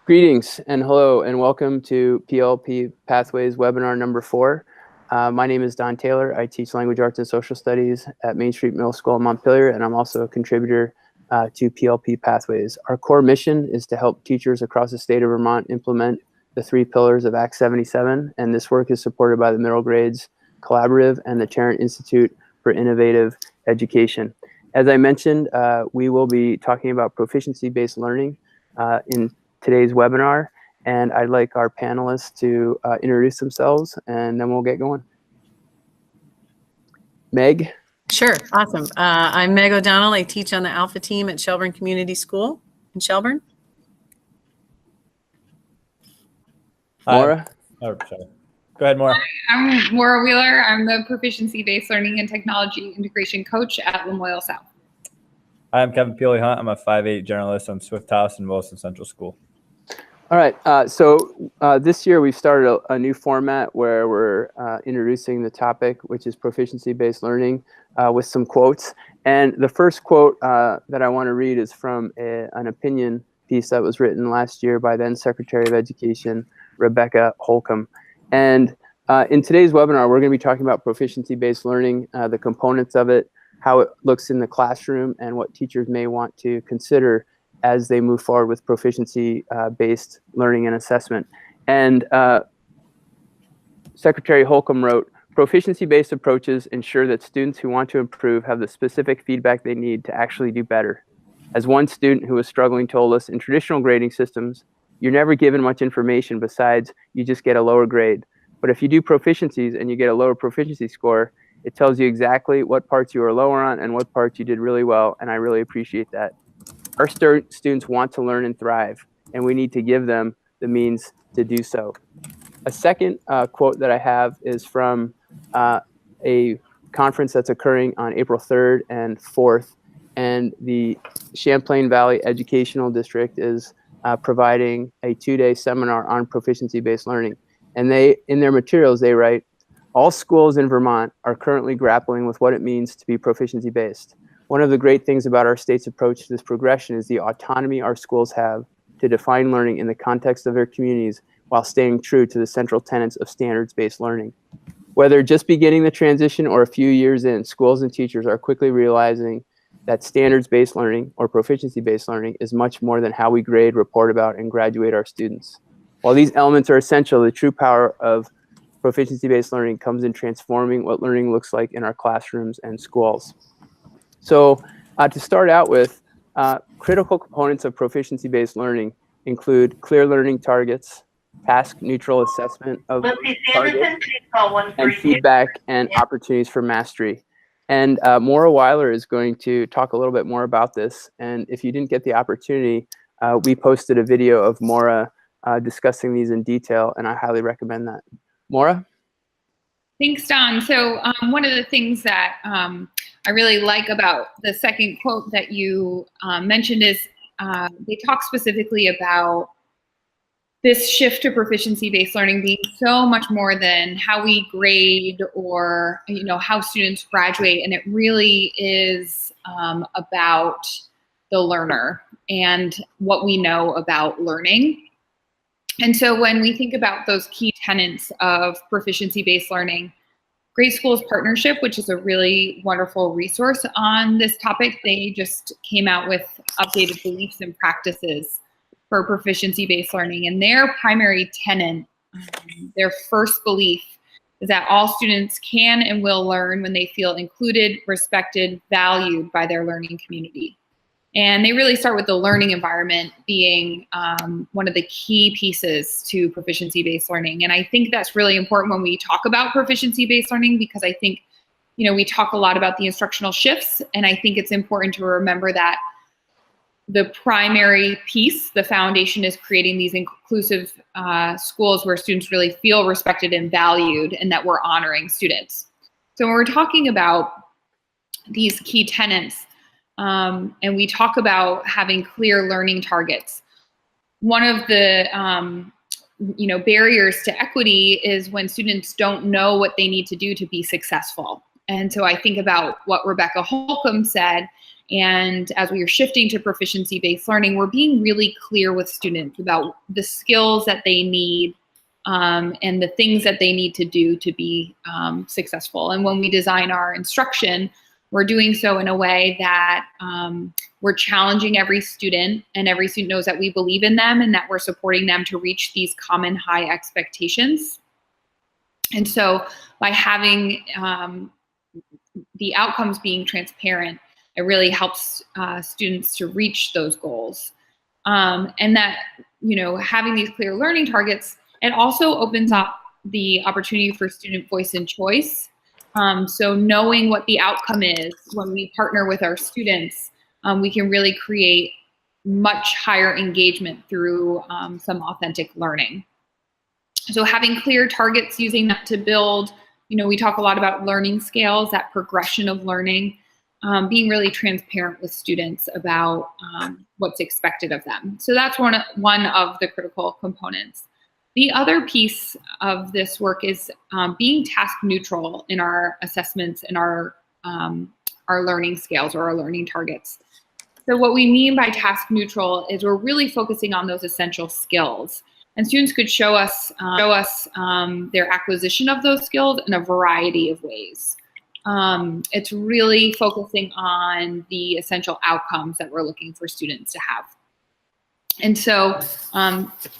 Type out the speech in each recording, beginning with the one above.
Greetings and hello and welcome to PLP Pathways webinar number 4. My name is Don Taylor. I teach language arts and social studies at Main Street Middle School in Montpelier, and I'm also a contributor to PLP Pathways. Our core mission is to help teachers across the state of Vermont implement the 3 pillars of Act 77, and this work is supported by the Middle Grades Collaborative and the Tarrant Institute for Innovative Education. As I mentioned, we will be talking about proficiency-based learning in today's webinar, and I'd like our panelists to introduce themselves, and then we'll get going. Meg? Sure, awesome. I'm Meg O'Donnell. I teach on the Alpha team at Shelburne Community School in Shelburne. Maura? Oh, sorry. Go ahead, Maura. I'm Maura Wheeler. I'm the Proficiency-Based Learning and Technology Integration Coach at Lamoille South. Hi, I'm Kevan Hunt. I'm a 5'8" journalist on Swift House and Wilson Central School. All right, so this year we've started a new format where we're introducing the topic, which is proficiency-based learning, with some quotes. And the first quote that I want to read is from an opinion piece that was written last year by then Secretary of Education, Rebecca Holcomb. And in today's webinar, we're going to be talking about proficiency-based learning, the components of it, how it looks in the classroom, and what teachers may want to consider as they move forward with proficiency-based learning and assessment. And Secretary Holcomb wrote, "Proficiency-based approaches ensure that students who want to improve have the specific feedback they need to actually do better. As one student who was struggling told us, in traditional grading systems, you're never given much information besides you just get a lower grade. But if you do proficiencies and you get a lower proficiency score, it tells you exactly what parts you were lower on and what parts you did really well, and I really appreciate that. Our students want to learn and thrive, and we need to give them the means to do so." A second quote that I have is from a conference that's occurring on April 3rd and 4th, and the Champlain Valley Educational District is providing a 2-day seminar on proficiency-based learning. And in their materials, they write, "All schools in Vermont are currently grappling with what it means to be proficiency-based. One of the great things about our state's approach to this progression is the autonomy our schools have to define learning in the context of their communities while staying true to the central tenets of standards-based learning. Whether just beginning the transition or a few years in, schools and teachers are quickly realizing that standards-based learning or proficiency-based learning is much more than how we grade, report about, and graduate our students. While these elements are essential, the true power of proficiency-based learning comes in transforming what learning looks like in our classrooms and schools." So to start out with, critical components of proficiency-based learning include clear learning targets, task-neutral assessment of targets, and feedback and opportunities for mastery. And Maura Wheeler is going to talk a little bit more about this. And if you didn't get the opportunity, we posted a video of Maura discussing these in detail, and I highly recommend that. Maura? Thanks, Don. So one of the things that I really like about the second quote that you mentioned is they talk specifically about this shift to proficiency-based learning being so much more than how we grade or how students graduate, and it really is about the learner and what we know about learning. And so when we think about those key tenets of proficiency-based learning, Great Schools Partnership, which is a really wonderful resource on this topic, they just came out with updated beliefs and practices for proficiency-based learning. And their primary tenet, their first belief, is that all students can and will learn when they feel included, respected, valued by their learning community. And they really start with the learning environment being one of the key pieces to proficiency-based learning. And I think that's really important when we talk about proficiency-based learning, because I think, we talk a lot about the instructional shifts, and I think it's important to remember that the primary piece, the foundation, is creating these inclusive schools where students really feel respected and valued, and that we're honoring students. So when we're talking about these key tenets, and we talk about having clear learning targets, one of the barriers to equity is when students don't know what they need to do to be successful. And so I think about what Rebecca Holcomb said And as we are shifting to proficiency-based learning, we're being really clear with students about the skills that they need and the things that they need to do to be successful. And when we design our instruction, we're doing so in a way that we're challenging every student, and every student knows that we believe in them and that we're supporting them to reach these common high expectations. And so by having the outcomes being transparent, it really helps students to reach those goals. And that, having these clear learning targets, it also opens up the opportunity for student voice and choice. So knowing what the outcome is when we partner with our students, we can really create much higher engagement through some authentic learning. So having clear targets, using that to build, we talk a lot about learning scales, that progression of learning, being really transparent with students about what's expected of them. So that's one of the critical components. The other piece of this work is being task neutral in our assessments and our learning scales or our learning targets. So what we mean by task neutral is we're really focusing on those essential skills. And students could show us their acquisition of those skills in a variety of ways. It's really focusing on the essential outcomes that we're looking for students to have. And so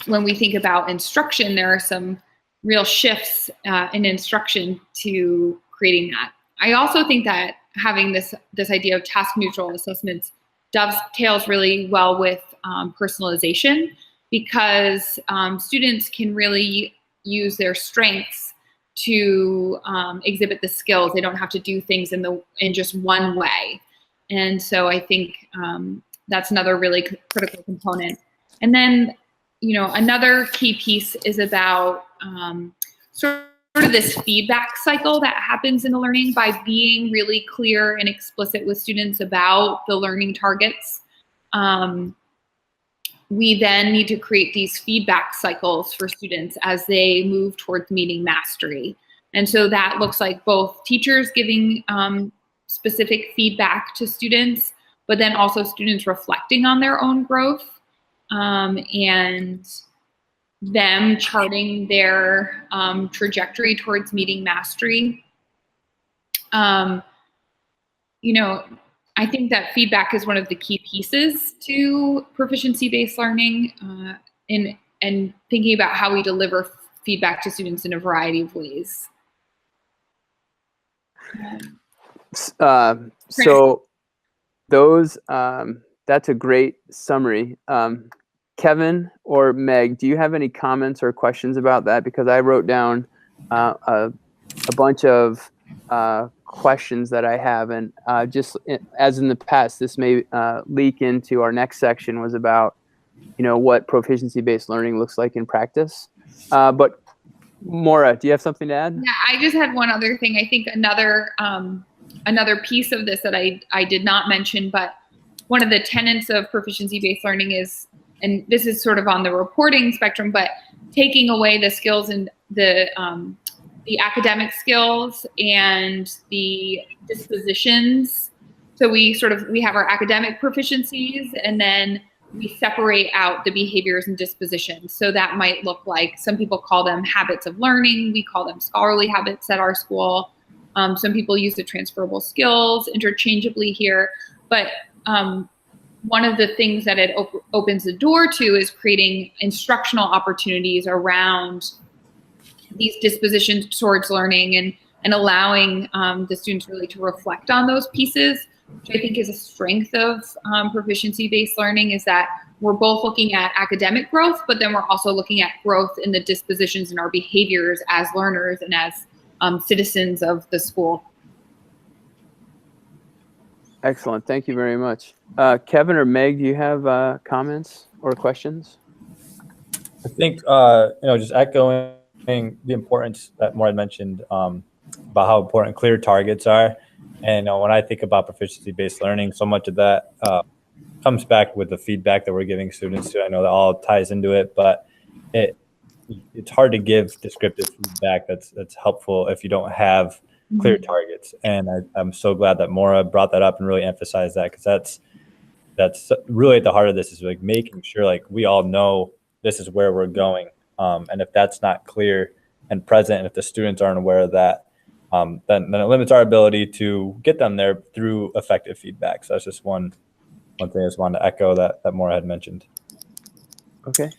when we think about instruction, there are some real shifts in instruction to creating that. I also think that having this idea of task neutral assessments dovetails really well with personalization, because students can really use their strengths to exhibit the skills. They don't have to do things in just one way. And so I think that's another really critical component. And then, another key piece is about sort of this feedback cycle that happens in the learning by being really clear and explicit with students about the learning targets. We then need to create these feedback cycles for students as they move towards meeting mastery. And so that looks like both teachers giving specific feedback to students, but then also students reflecting on their own growth and them charting their trajectory towards meeting mastery. I think that feedback is one of the key pieces to proficiency-based learning and thinking about how we deliver feedback to students in a variety of ways. So those, that's a great summary. Kevan or Meg, do you have any comments or questions about that? Because I wrote down a bunch of questions that I have, and just as in the past, this may leak into our next section, was about what proficiency-based learning looks like in practice. But Maura, do you have something to add? Yeah, I just had one other thing. I think another piece of this that I did not mention, but one of the tenets of proficiency-based learning is, and this is sort of on the reporting spectrum, but taking away the skills and the academic skills and the dispositions. So we have our academic proficiencies, and then we separate out the behaviors and dispositions. So that might look like, some people call them habits of learning. We call them scholarly habits at our school. Some people use the transferable skills interchangeably here. But one of the things that it opens the door to is creating instructional opportunities around these dispositions towards learning and allowing the students really to reflect on those pieces, which I think is a strength of proficiency-based learning, is that we're both looking at academic growth, but then we're also looking at growth in the dispositions and our behaviors as learners and as citizens of the school. Excellent. Thank you very much. Kevan or Meg, do you have comments or questions? I think, just echoing the importance that Maura mentioned about how important clear targets are. And when I think about proficiency-based learning, so much of that comes back with the feedback that we're giving students too. I know that all ties into it, but it's hard to give descriptive feedback that's helpful if you don't have clear targets. And I'm so glad that Maura brought that up and really emphasized that, because that's really at the heart of this, is like making sure like we all know this is where we're going. And if that's not clear and present, and if the students aren't aware of that, then it limits our ability to get them there through effective feedback. So that's just one thing I just wanted to echo that Maura had mentioned. Okay.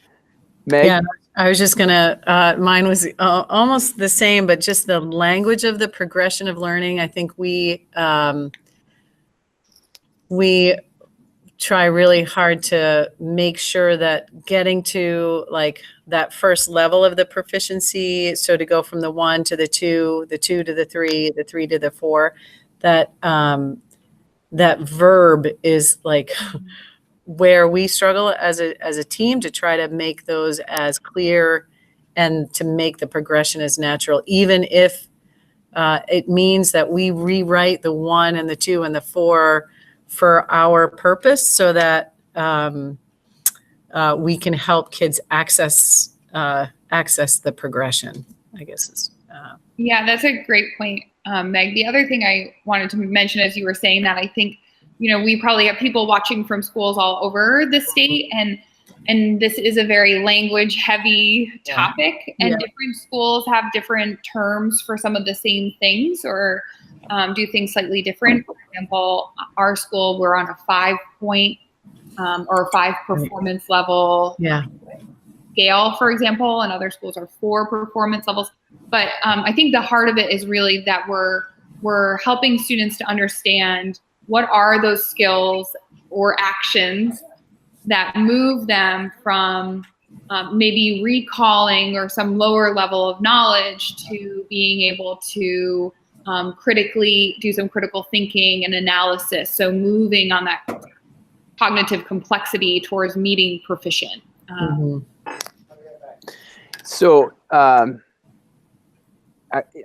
Meg? Yeah, I was just gonna, mine was almost the same, but just the language of the progression of learning. I think we try really hard to make sure that getting to like that first level of the proficiency, so to go from the 1 to the 2, the 2 to the 3, the 3 to the 4, that that verb is like where we struggle as a team to try to make those as clear and to make the progression as natural, even if it means that we rewrite the 1 and the 2 and the 4 for our purpose, so that we can help kids access the progression, I guess is. Yeah, that's a great point, Meg. The other thing I wanted to mention as you were saying that, I think, we probably have people watching from schools all over the state, and this is a very language heavy topic, and different schools have different terms for some of the same things, or do things slightly different. For example, our school, we're on a 5-point or 5 performance level scale, for example, and other schools are 4 performance levels. But I think the heart of it is really that we're helping students to understand what are those skills or actions that move them from maybe recalling or some lower level of knowledge to being able to critically do some critical thinking and analysis. So moving on that cognitive complexity towards meeting proficient. So, I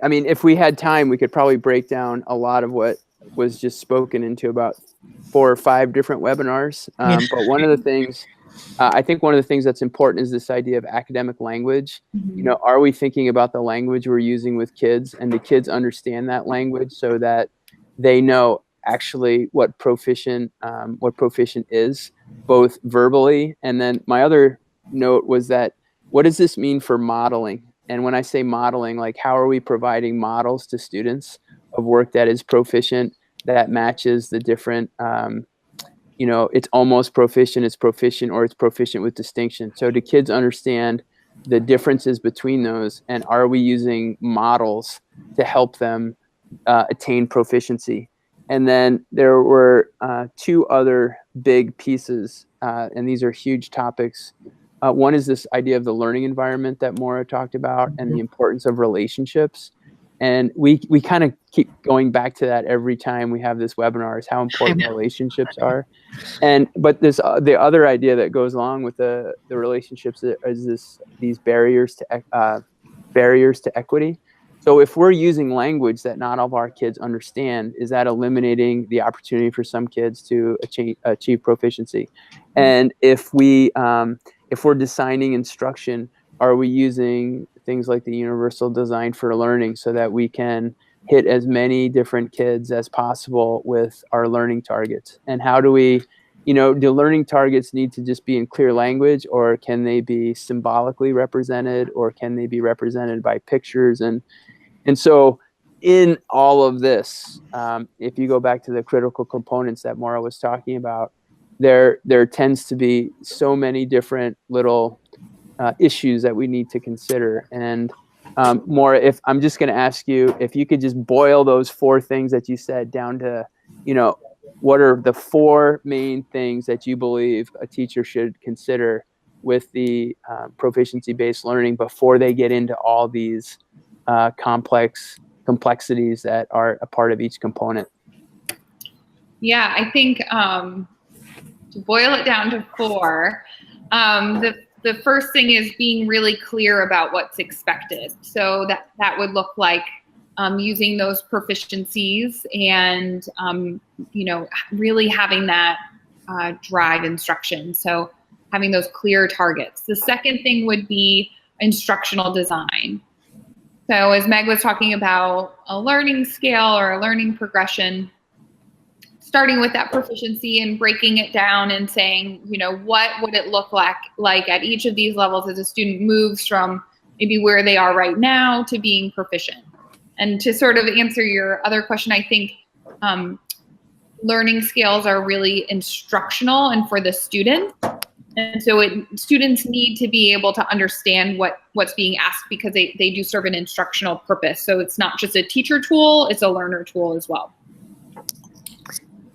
mean, if we had time, we could probably break down a lot of what was just spoken into about 4 or 5 different webinars. But one of the things, I think one of the things that's important is this idea of academic language. Are we thinking about the language we're using with kids, and the kids understand that language so that they know actually what proficient is, both verbally. And then my other note was that, what does this mean for modeling? And when I say modeling, like, how are we providing models to students of work that is proficient, that matches the different, it's almost proficient, it's proficient, or it's proficient with distinction. So do kids understand the differences between those? And are we using models to help them attain proficiency? And then there were 2 other big pieces, and these are huge topics. One is this idea of the learning environment that Maura talked about, and the importance of relationships. And we kind of keep going back to that every time we have this webinar, is how important relationships are. But the other idea that goes along with the relationships is these barriers to equity. So if we're using language that not all of our kids understand, is that eliminating the opportunity for some kids to achieve proficiency? And if we're designing instruction, are we using things like the universal design for learning so that we can hit as many different kids as possible with our learning targets? And how do we, do learning targets need to just be in clear language, or can they be symbolically represented, or can they be represented by pictures? And so in all of this, if you go back to the critical components that Maura was talking about, there tends to be so many different little issues that we need to consider. And Maura, if I'm just going to ask you, if you could just boil those 4 things that you said down to, what are the 4 main things that you believe a teacher should consider with the proficiency-based learning before they get into all these complexities that are a part of each component? Yeah, I think to boil it down to 4, the first thing is being really clear about what's expected. So that would look like using those proficiencies and, really having that drive instruction. So having those clear targets. The second thing would be instructional design. So as Meg was talking about a learning scale or a learning progression, starting with that proficiency and breaking it down and saying, what would it look like at each of these levels as a student moves from maybe where they are right now to being proficient. And to sort of answer your other question, I think learning scales are really instructional and for the student. And so students need to be able to understand what's being asked because they do serve an instructional purpose. So it's not just a teacher tool, it's a learner tool as well.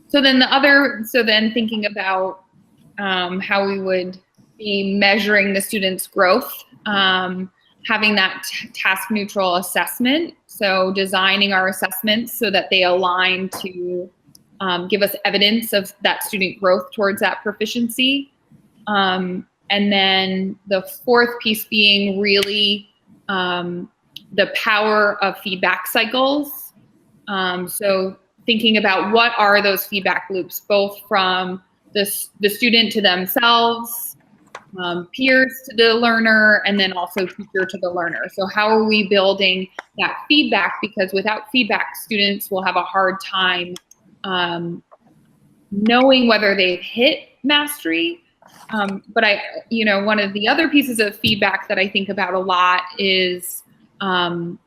So then thinking about how we would be measuring the student's growth, having that task neutral assessment. So designing our assessments so that they align to give us evidence of that student growth towards that proficiency. And then the fourth piece being really the power of feedback cycles. So thinking about what are those feedback loops, both from the student to themselves, peers to the learner, and then also teacher to the learner. So how are we building that feedback? Because without feedback, students will have a hard time knowing whether they've hit mastery. But one of the other pieces of feedback that I think about a lot is back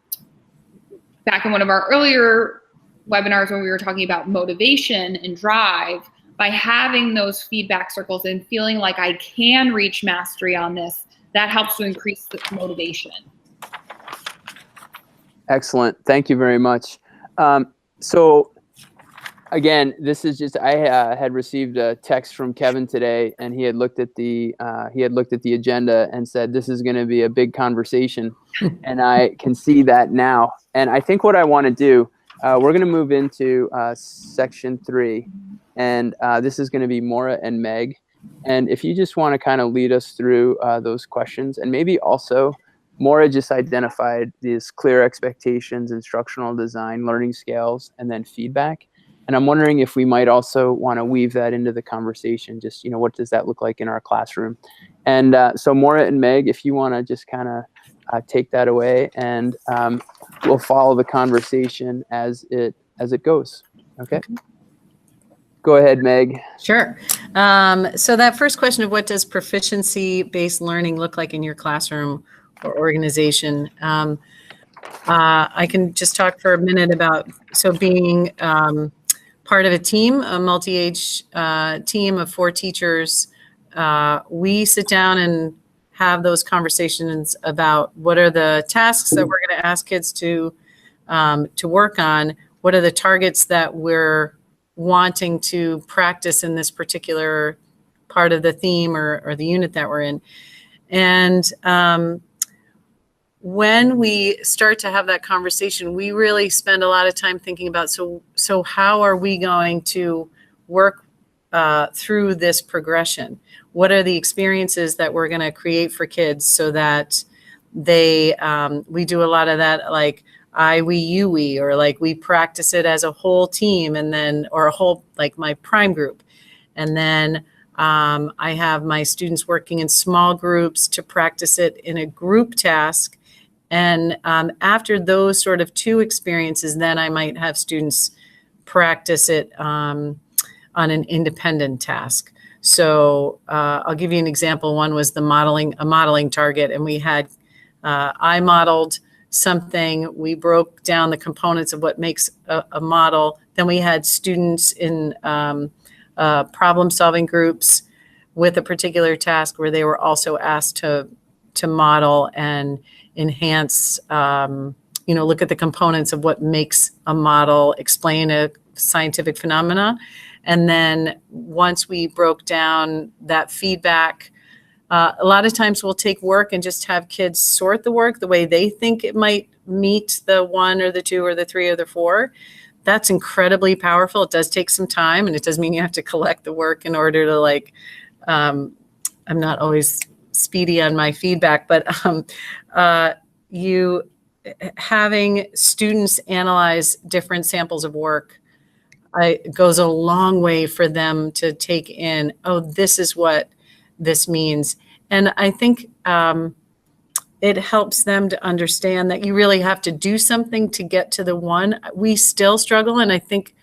in one of our earlier webinars when we were talking about motivation and drive, by having those feedback circles and feeling like I can reach mastery on this, that helps to increase the motivation. Excellent. Thank you very much. So again, this is just, I had received a text from Kevan today, and he had looked at the agenda and said, this is going to be a big conversation. And I can see that now. And I think what I want to do, we're going to move into section 3, and this is going to be Maura and Meg. And if you just want to kind of lead us through those questions, and maybe also Maura just identified these clear expectations, instructional design, learning scales, and then feedback. And I'm wondering if we might also want to weave that into the conversation. Just, what does that look like in our classroom? And so Maura and Meg, if you want to just kind of take that away, and we'll follow the conversation as it goes. Okay. Go ahead, Meg. Sure. So that first question of what does proficiency-based learning look like in your classroom or organization? I can just talk for a minute about, being part of a team, a multi-age team of 4 teachers. We sit down and have those conversations about what are the tasks that we're going to ask kids to work on. What are the targets that we're wanting to practice in this particular part of the theme or the unit that we're in. And when we start to have that conversation, we really spend a lot of time thinking about, so how are we going to work through this progression? What are the experiences that we're going to create for kids so that they, we do a lot of that, like I, we, you, we, or like we practice it as a whole team, and then, or a whole, like my prime group. And then I have my students working in small groups to practice it in a group task. And after those sort of 2 experiences, then I might have students practice it on an independent task. So I'll give you an example. One was a modeling target, and we had, I modeled something. We broke down the components of what makes a model. Then we had students in problem-solving groups with a particular task where they were also asked to model and enhance, look at the components of what makes a model, explain a scientific phenomena. And then once we broke down that feedback, a lot of times we'll take work and just have kids sort the work the way they think it might meet the 1 or the 2 or the 3 or the 4. That's incredibly powerful. It does take some time, and it does mean you have to collect the work in order to I'm not always speedy on my feedback, but you having students analyze different samples of work goes a long way for them to take in, oh, this is what this means. And I think it helps them to understand that you really have to do something to get to the 1. We still struggle, and I think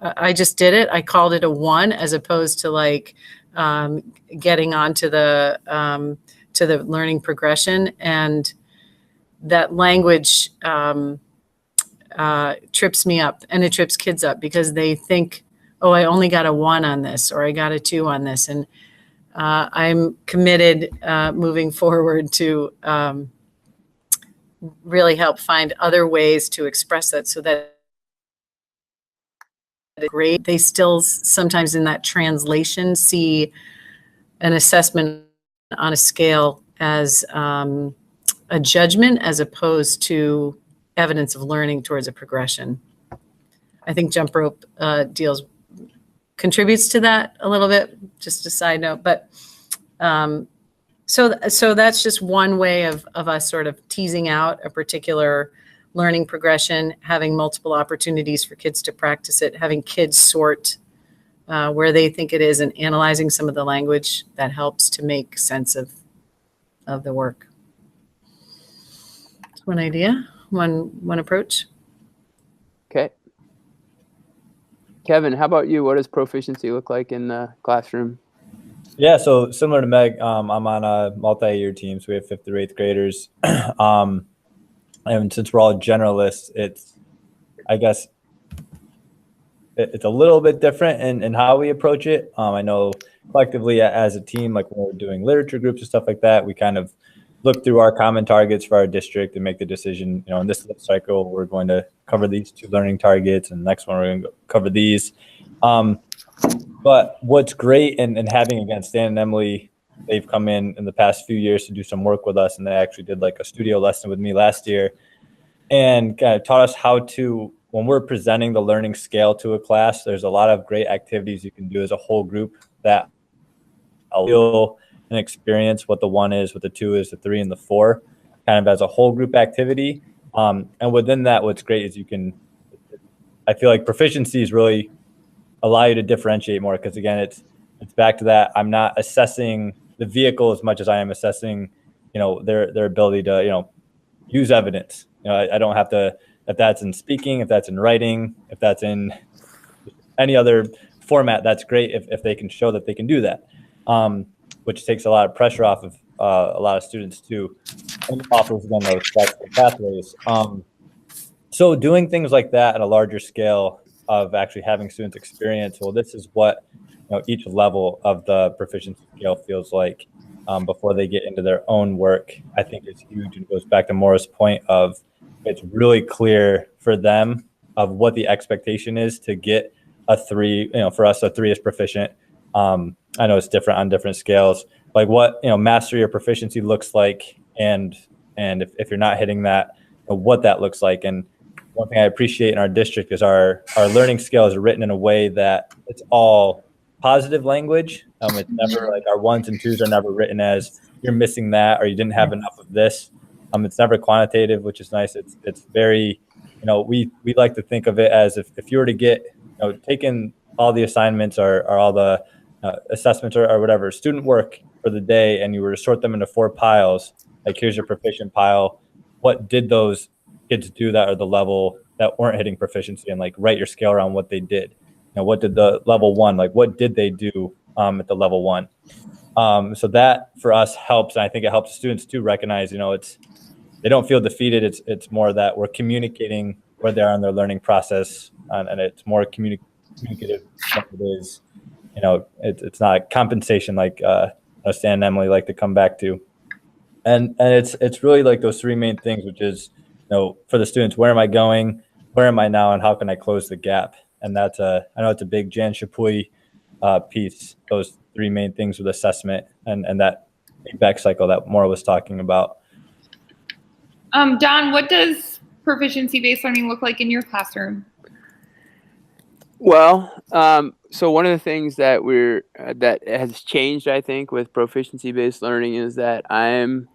I just did it. I called it a 1 as opposed to like getting onto the learning progression. And that language trips me up, and it trips kids up because they think, oh, I only got a 1 on this, or I got a 2 on this. And I'm committed moving forward to really help find other ways to express that so that great. They still sometimes in that translation see an assessment on a scale as a judgment as opposed to evidence of learning towards a progression. I think Jumprope contributes to that a little bit, just a side note. But so that's just one way of us sort of teasing out a particular learning progression, having multiple opportunities for kids to practice it, having kids sort where they think it is, and analyzing some of the language that helps to make sense of the work. That's one idea, one approach. Okay. Kevin, how about you? What does proficiency look like in the classroom? Yeah, so similar to Meg, I'm on a multi-year team, so we have 5th through 8th graders. And since we're all generalists, I guess it's a little bit different in how we approach it. I know collectively as a team, like when we're doing literature groups and stuff like that, we kind of look through our common targets for our district and make the decision, in this cycle, we're going to cover these 2 learning targets, and the next one we're going to cover these. But what's great in having, again, Stan and Emily, they've come in the past few years to do some work with us, and they actually did like a studio lesson with me last year and kind of taught us how to, when we're presenting the learning scale to a class, there's a lot of great activities you can do as a whole group that feel and experience what the 1 is, what the 2 is, the 3 and the 4, kind of as a whole group activity. And within that, what's great is I feel like proficiencies really allow you to differentiate more, because again, it's back to that. I'm not assessing the vehicle as much as I am assessing, their ability to, use evidence. I don't have to, if that's in speaking, if that's in writing, if that's in any other format, that's great if they can show that they can do that, which takes a lot of pressure off of a lot of students too, and offers them those flexible pathways. So doing things like that at a larger scale of actually having students experience, well, this is what each level of the proficiency scale feels like before they get into their own work, I think is huge. And goes back to Maura's point of it's really clear for them of what the expectation is to get a 3. For us, a 3 is proficient. I know it's different on different scales, like what mastery or proficiency looks like, and if you're not hitting that, what that looks like. And one thing I appreciate in our district is our learning scale is written in a way that it's all positive language. It's never like our 1s and 2s are never written as you're missing that or you didn't have enough of this. It's never quantitative, which is nice. It's very, we like to think of it as if you were to get, taken all the assignments or all the assessments or whatever student work for the day, and you were to sort them into 4 piles, like here's your proficient pile. What did those kids do that are the level that weren't hitting proficiency, and like write your scale around what they did. What did the level 1, like what did they do at the level 1? So that for us helps. And I think it helps students to recognize, they don't feel defeated. It's more that we're communicating where they are in their learning process, and it's more communicative than it is. It's not a compensation like Stan and Emily like to come back to. And it's really like those 3 main things, which is, for the students, where am I going? Where am I now? And how can I close the gap? And that's I know it's a big Jan Chapuis piece, those 3 main things with assessment and that feedback cycle that Maura was talking about. Don, what does proficiency-based learning look like in your classroom? Well, so one of the things that that has changed, I think, with proficiency-based learning is that I'm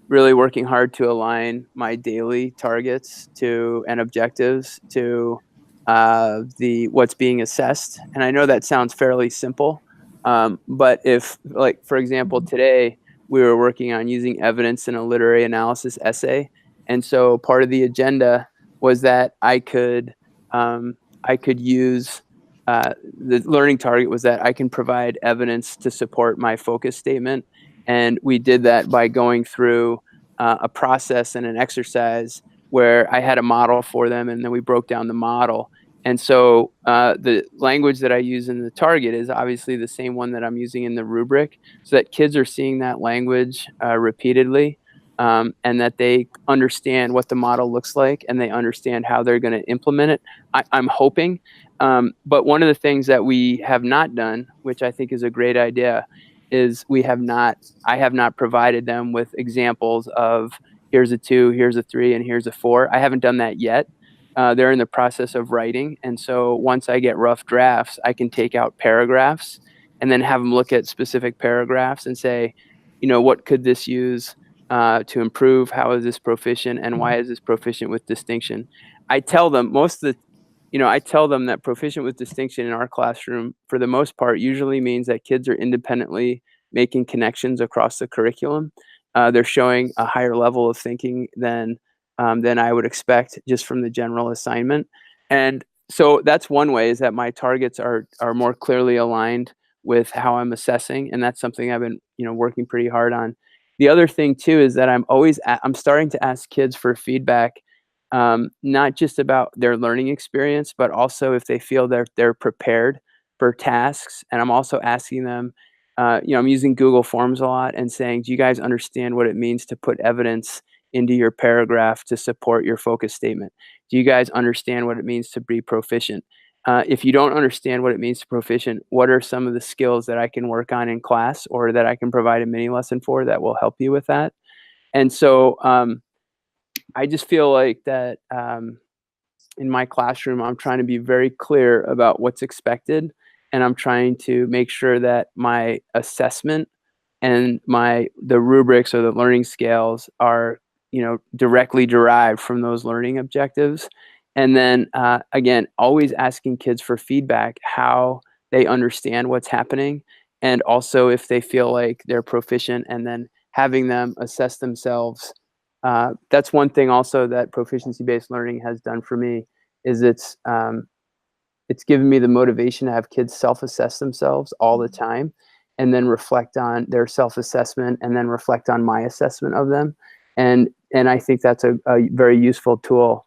really working hard to align my daily targets and objectives to what's being assessed. And I know that sounds fairly simple, but if, like, for example, today we were working on using evidence in a literary analysis essay. And so part of the agenda was that I could use, the learning target was that I can provide evidence to support my focus statement. And we did that by going through a process and an exercise where I had a model for them, and then we broke down the model. And so the language that I use in the target is obviously the same one that I'm using in the rubric, so that kids are seeing that language repeatedly, and that they understand what the model looks like, and they understand how they're going to implement it. I'm hoping. But one of the things that we have not done, which I think is a great idea, is I have not provided them with examples of here's a 2, here's a 3, and here's a 4. I haven't done that yet. They're in the process of writing. And so once I get rough drafts, I can take out paragraphs and then have them look at specific paragraphs and say, what could this use to improve? How is this proficient? And why is this proficient with distinction? I tell them I tell them that proficient with distinction in our classroom, for the most part, usually means that kids are independently making connections across the curriculum. They're showing a higher level of thinking than I would expect just from the general assignment. And so that's one way, is that my targets are more clearly aligned with how I'm assessing. And that's something I've been, working pretty hard on. The other thing too, is that I'm starting to ask kids for feedback, not just about their learning experience, but also if they feel they're prepared for tasks. And I'm also asking them, I'm using Google Forms a lot and saying, do you guys understand what it means to put evidence into your paragraph to support your focus statement? Do you guys understand what it means to be proficient? If you don't understand what it means to proficient, what are some of the skills that I can work on in class, or that I can provide a mini lesson for that will help you with that? And so I just feel like that in my classroom, I'm trying to be very clear about what's expected, and I'm trying to make sure that my assessment and the rubrics or the learning scales are directly derived from those learning objectives. And then again, always asking kids for feedback, how they understand what's happening, and also if they feel like they're proficient, and then having them assess themselves. That's one thing also that proficiency-based learning has done for me, is it's given me the motivation to have kids self-assess themselves all the time, and then reflect on their self-assessment, and then reflect on my assessment of them. And I think that's a very useful tool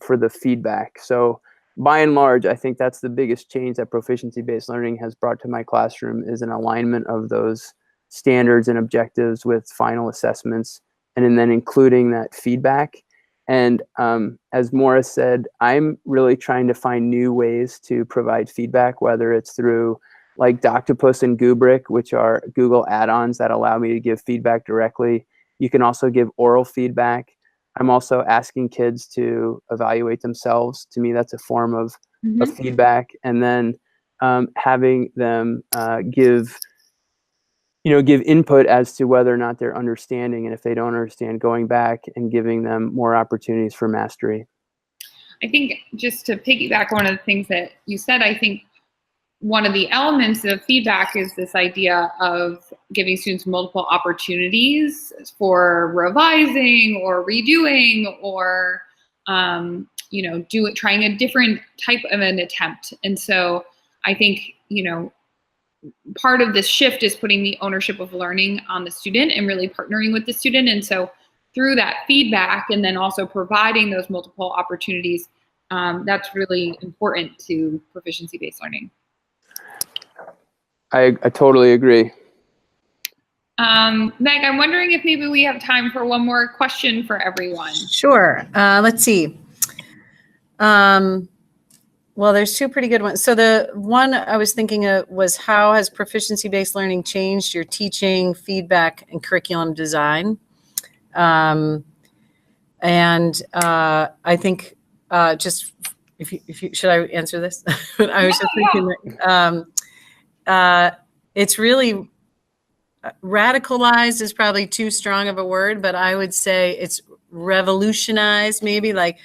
for the feedback. So by and large, I think that's the biggest change that proficiency-based learning has brought to my classroom, is an alignment of those standards and objectives with final assessments, and then including that feedback. And as Morris said, I'm really trying to find new ways to provide feedback, whether it's through like Doctopus and Gubrick, which are Google add-ons that allow me to give feedback directly. You can also give oral feedback. I'm also asking kids to evaluate themselves. To me, that's a form of feedback. And then having them give input as to whether or not they're understanding, and if they don't understand, going back and giving them more opportunities for mastery. I think, just to piggyback one of the things that you said, I think one of the elements of feedback is this idea of giving students multiple opportunities for revising or redoing, or trying a different type of an attempt. And so I think, part of this shift is putting the ownership of learning on the student and really partnering with the student. And so through that feedback, and then also providing those multiple opportunities, that's really important to proficiency-based learning. I totally agree. Meg, I'm wondering if maybe we have time for one more question for everyone. Sure. Let's see. Well, there's two pretty good ones. So the one I was thinking of was, how has proficiency-based learning changed your teaching, feedback, and curriculum design? And I think just if you should I answer this? I was just thinking that it's really radicalized is probably too strong of a word, but I would say it's revolutionized, maybe. Like,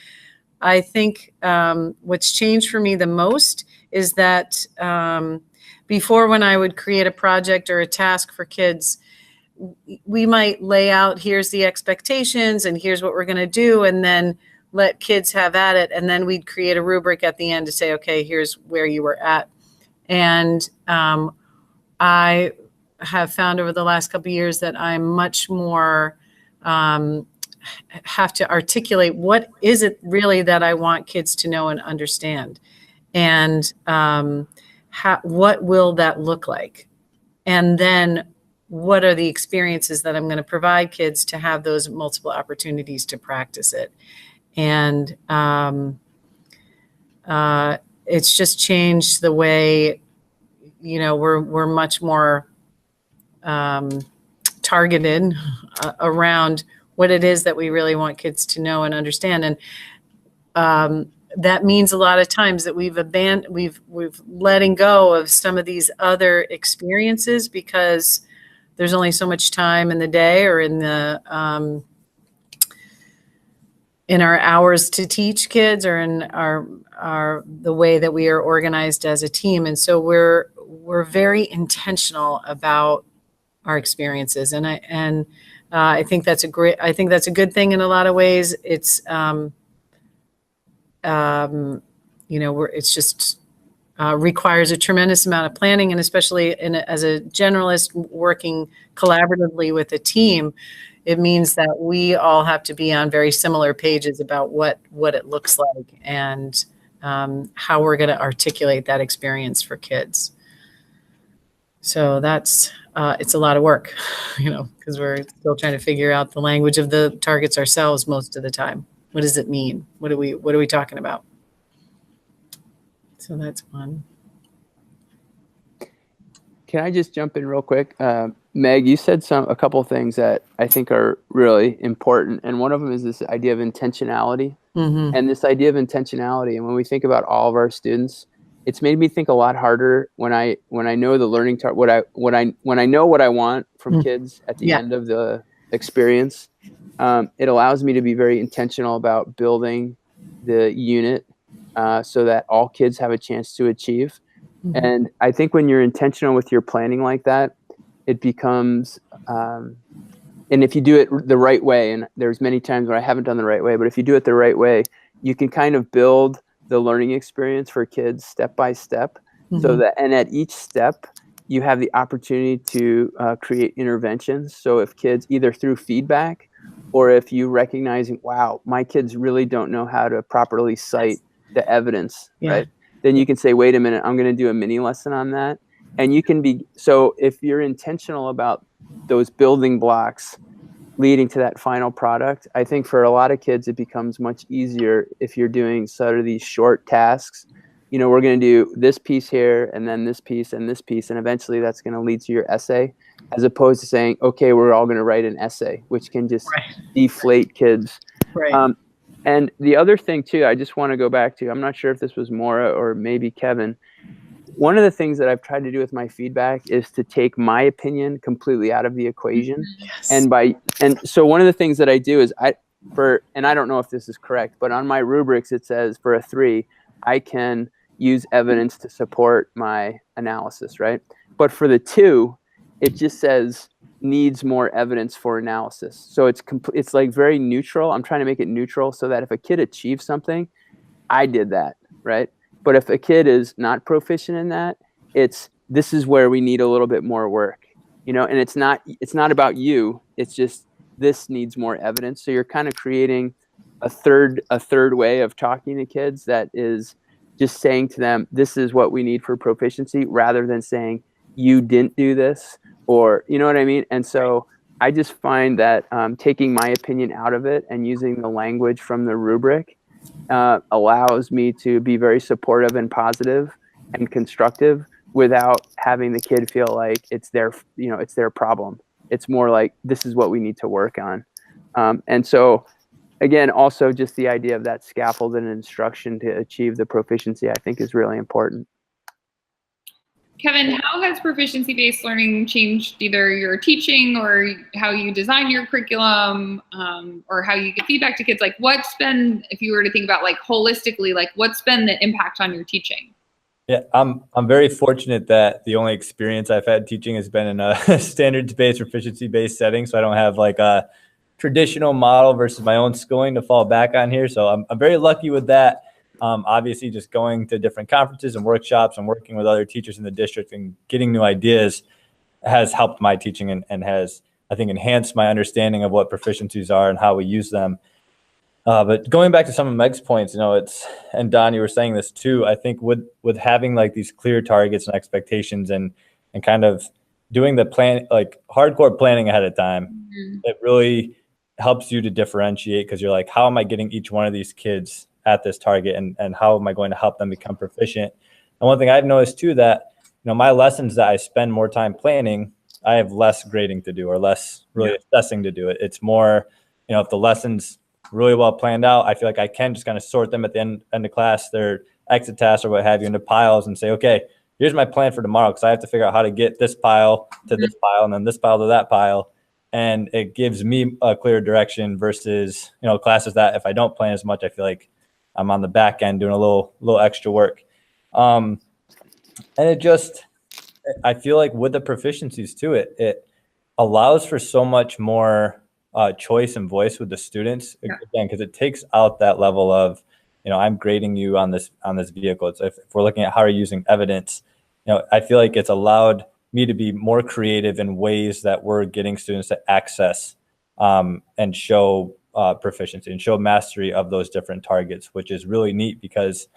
I think what's changed for me the most is that before, when I would create a project or a task for kids, we might lay out, here's the expectations and here's what we're going to do, and then let kids have at it. And then we'd create a rubric at the end to say, okay, here's where you were at. And I have found over the last couple of years that I'm much more have to articulate what is it really that I want kids to know and understand, and what will that look like, and then what are the experiences that I'm going to provide kids to have those multiple opportunities to practice it. And it's just changed the way, we're much more targeted around what it is that we really want kids to know and understand. And that means a lot of times that we've letting go of some of these other experiences because there's only so much time in the day or in the in our hours to teach kids, or in the way that we are organized as a team. And so we're very intentional about our experiences. And I think that's a good thing in a lot of ways. It's, it's just requires a tremendous amount of planning, and especially as a generalist working collaboratively with a team, it means that we all have to be on very similar pages about what it looks like and how we're going to articulate that experience for kids. So that's it's a lot of work, because we're still trying to figure out the language of the targets ourselves most of the time. What does it mean? What are we talking about? So that's one. Can I just jump in real quick? Meg, you said a couple of things that I think are really important. And one of them is this idea of intentionality. Mm-hmm. And this idea of intentionality. And when we think about all of our students, it's made me think a lot harder when I know the learning when I know what I want from kids at the end of the experience. It allows me to be very intentional about building the unit so that all kids have a chance to achieve. Mm-hmm. And I think when you're intentional with your planning like that, it becomes, and if you do it the right way, and there's many times where I haven't done the right way, but if you do it the right way, you can kind of build the learning experience for kids step by step. Mm-hmm. So that, and at each step, you have the opportunity to create interventions. So if kids, either through feedback, or if you recognizing, wow, my kids really don't know how to properly cite the evidence, right? Then you can say, wait a minute, I'm going to do a mini lesson on that. And you can be, so if you're intentional about those building blocks leading to that final product, I think for a lot of kids, it becomes much easier if you're doing sort of these short tasks. We're going to do this piece here, and then this piece, and this piece, and eventually that's going to lead to your essay, as opposed to saying, okay, we're all going to write an essay, which can just deflate kids. Right. And the other thing too, I just want to go back to, I'm not sure if this was Maura or maybe Kevin. One of the things that I've tried to do with my feedback is to take my opinion completely out of the equation. Yes. And so one of the things that I do is and I don't know if this is correct, but on my rubrics, it says for a 3, I can use evidence to support my analysis, right? But for the 2, it just says needs more evidence for analysis. So it's like very neutral. I'm trying to make it neutral so that if a kid achieves something, I did that, right? But if a kid is not proficient in that, this is where we need a little bit more work, and it's not about you. It's just, this needs more evidence. So you're kind of creating a third way of talking to kids that is just saying to them, this is what we need for proficiency, rather than saying you didn't do this, or, you know what I mean? And so I just find that taking my opinion out of it and using the language from the rubric allows me to be very supportive and positive and constructive without having the kid feel like it's their problem. It's more like, this is what we need to work on. And so again, also just the idea of that scaffold and instruction to achieve the proficiency, I think, is really important. Kevan, how has proficiency-based learning changed either your teaching or how you design your curriculum, or how you give feedback to kids? Like, what's been, if you were to think about like holistically, like what's been the impact on your teaching? Yeah, I'm very fortunate that the only experience I've had teaching has been in a standards-based, proficiency-based setting. So I don't have like a traditional model versus my own schooling to fall back on here. So I'm very lucky with that. Obviously, just going to different conferences and workshops and working with other teachers in the district and getting new ideas has helped my teaching and has, I think, enhanced my understanding of what proficiencies are and how we use them. But going back to some of Meg's points, and Don, you were saying this too. I think with having like these clear targets and expectations and kind of doing the plan, like hardcore planning ahead of time, it really helps you to differentiate, because you're like, how am I getting each one of these kids at this target, and how am I going to help them become proficient? And one thing I've noticed too, that my lessons that I spend more time planning, I have less grading to do or less really assessing to do. It's more, if the lessons really well planned out, I feel like I can just kind of sort them at the end of class, their exit tasks or what have you, into piles and say, okay, here's my plan for tomorrow, because I have to figure out how to get this pile to this pile and then this pile to that pile. And it gives me a clear direction versus, classes that if I don't plan as much, I feel like I'm on the back end doing a little extra work. And I feel like with the proficiencies too, it allows for so much more choice and voice with the students, again, because it takes out that level of, I'm grading you on this vehicle. It's if we're looking at how you're using evidence, I feel like it's allowed me to be more creative in ways that we're getting students to access and show proficiency and show mastery of those different targets, which is really neat because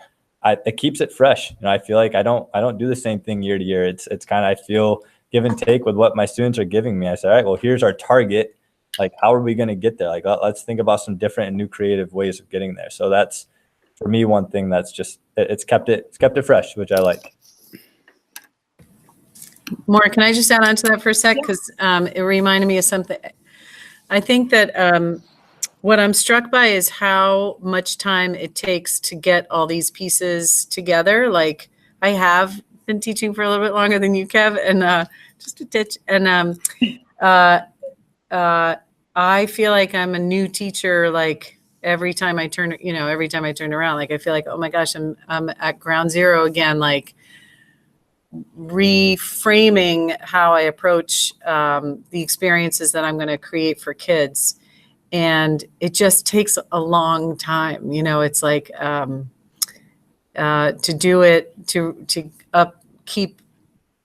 it keeps it fresh. I feel like I don't do the same thing year to year. It's kind of, I feel give and take with what my students are giving me. I say, all right, well, here's our target. Like, how are we going to get there? Like, let's think about some different and new creative ways of getting there. So that's, for me, one thing that's just, it's kept it fresh, which I like. Maura, can I just add on to that for a sec? Because it reminded me of something. I think that what I'm struck by is how much time it takes to get all these pieces together. Like, I have been teaching for a little bit longer than you, Kev, and just a ditch. And I feel like I'm a new teacher. Like every time I turn around, like I feel like, oh my gosh, I'm at ground zero again. Like reframing how I approach the experiences that I'm going to create for kids. And it just takes a long time. It's like to do it, to keep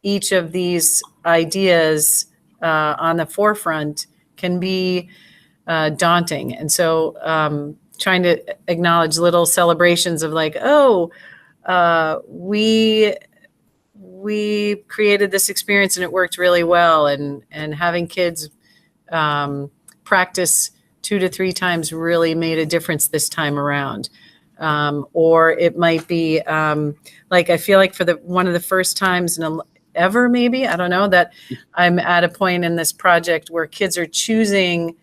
each of these ideas on the forefront can be daunting. And so trying to acknowledge little celebrations of like, oh, we created this experience and it worked really well. And having kids practice 2 to 3 times really made a difference this time around. Or it might be like, I feel like for one of the first times ever, maybe, I don't know, that I'm at a point in this project where kids are choosing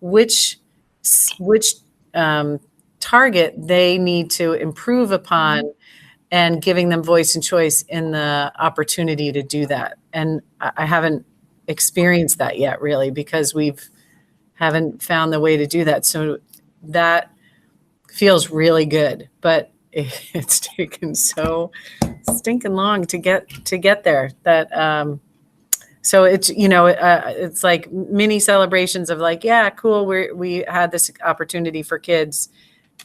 which target they need to improve upon, and giving them voice and choice in the opportunity to do that. And I haven't experienced that yet, really, because haven't found the way to do that. So that feels really good, but it's taken so stinking long to get there that so it's it's like mini celebrations of like, yeah, cool, we had this opportunity for kids,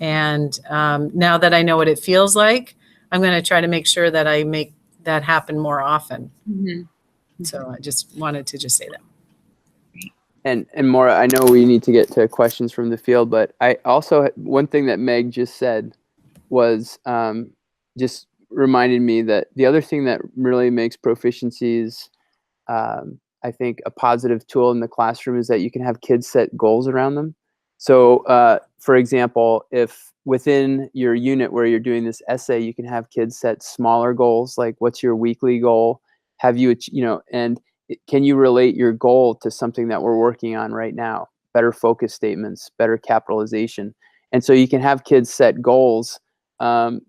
and now that I know what it feels like, I'm going to try to make sure that I make that happen more often. So I just wanted to just say that. And Maura, I know we need to get to questions from the field, but I also, one thing that Meg just said was just reminded me that the other thing that really makes proficiencies, I think, a positive tool in the classroom is that you can have kids set goals around them. So, for example, if within your unit where you're doing this essay, you can have kids set smaller goals, like what's your weekly goal? Have you, and can you relate your goal to something that we're working on right now? Better focus statements, better capitalization. And so you can have kids set goals